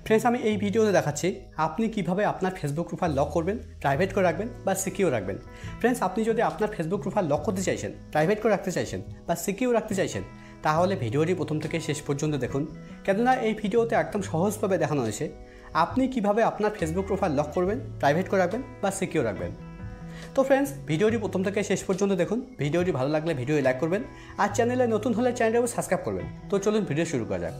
Friends আমি এই ভিডিওতে দেখাচ্ছি আপনি কিভাবে আপনার ফেসবুক প্রোফাইল লক করবেন, প্রাইভেট করে রাখবেন বা সিকিউর রাখবেন। फ्रेंड्स আপনি যদি আপনার ফেসবুক প্রোফাইল লক করতে চাইছেন, প্রাইভেট করে রাখতে চাইছেন বা সিকিউর রাখতে চাইছেন তাহলে ভিডিওটি প্রথম থেকে শেষ পর্যন্ত দেখুন, কেননা এই ভিডিওতে একদম সহজভাবে দেখানো হয়েছে আপনি কিভাবে আপনার ফেসবুক প্রোফাইল লক করবেন, প্রাইভেট করে রাখবেন বা সিকিউর রাখবেন। তো फ्रेंड्स ভিডিওটি প্রথম থেকে শেষ পর্যন্ত দেখুন। ভিডিওটি ভালো লাগলে ভিডিও লাইক করবেন আর চ্যানেলে নতুন হলে চ্যানেলটাকে সাবস্ক্রাইব করবেন। তো চলুন ভিডিও শুরু করা যাক।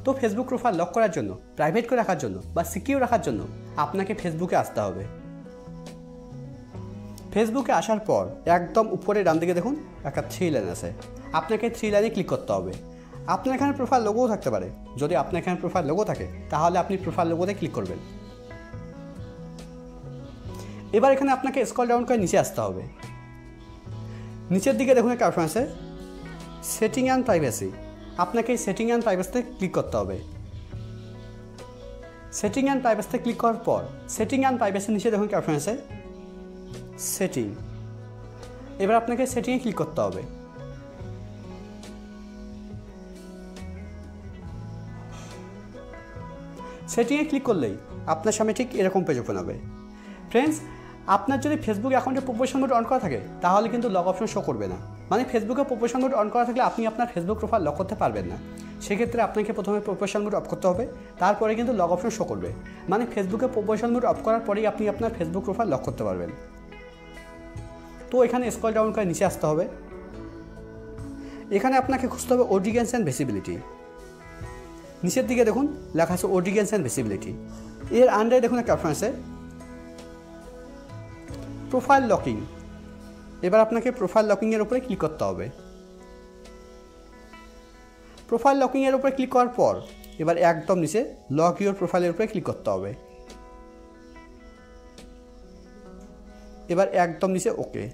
তো ফেসবুক প্রোফাইল লক করার জন্য, প্রাইভেট করে রাখার জন্য বা সিকিউর রাখার জন্য আপনাকে ফেসবুকে আসতে হবে। ফেসবুকে আসার পর একদম উপরে ডান দিকে দেখুন একটা 3 লাইন আছে, আপনাকে 3 লাইনে ক্লিক করতে হবে। আপনার এখানে প্রোফাইল লোগোও থাকতে পারে, যদি আপনার এখানে প্রোফাইল লোগো থাকে তাহলে আপনি প্রোফাইল লোগোতে ক্লিক করবেন। এবার এখানে আপনাকে স্ক্রল ডাউন করে নিচে আসতে হবে। নিচের দিকে দেখুন একটা অপশন আছে সেটিং অ্যান্ড প্রাইভেসি, আপনাকে এই সেটিং অ্যান্ড প্রাইভেসিতে ক্লিক করতে হবে। সেটিং অ্যান্ড প্রাইভেসিতে ক্লিক করার পর সেটিং অ্যান্ড প্রাইভেসির নিচে দেখুন একটা অপশন আছে সেটিং। এবার আপনাকে সেটিংয়ে ক্লিক করতে হবে। সেটিংয়ে ক্লিক করলেই আপনার সামনে ঠিক এরকম পেজ ওপেন হবে। फ्रेंड्स আপনার যদি ফেসবুক অ্যাকাউন্টে প্রোফেশন মোড অন করা থাকে তাহলে কিন্তু লক অপশন শো করবে না, মানে ফেসবুকে প্রোফেশন মোড অন করা থাকলে আপনি আপনার ফেসবুক প্রোফাইল লক করতে পারবেন না। সেক্ষেত্রে আপনাকে প্রথমে প্রোফেশন মোড অফ করতে হবে, তারপরে কিন্তু লক অপশন শো করবে, মানে ফেসবুকে প্রোফেশন মোড অফ করার পরেই আপনি আপনার ফেসবুক প্রোফাইল লক করতে পারবেন। তো এখানে স্ক্রল ডাউন করে নিচে আসতে হবে। এখানে আপনাকে খুঁজতে হবে অডিয়েন্স অ্যান্ড ভিজিবিলিটি। নিচের দিকে দেখুন লেখা আছে অডিয়েন্স অ্যান্ড ভিজিবিলিটি, এর আন্ডারে দেখুন একটা অপশন আছে প্রোফাইল লকিং। এবার আপনাকে প্রোফাইল লকিংয়ের উপরে ক্লিক করতে হবে। প্রোফাইল লকিংয়ের উপরে ক্লিক করার পর এবার একদম নিচে লক ইউর প্রোফাইলের উপরে ক্লিক করতে হবে। এবার একদম নিচে ওকে।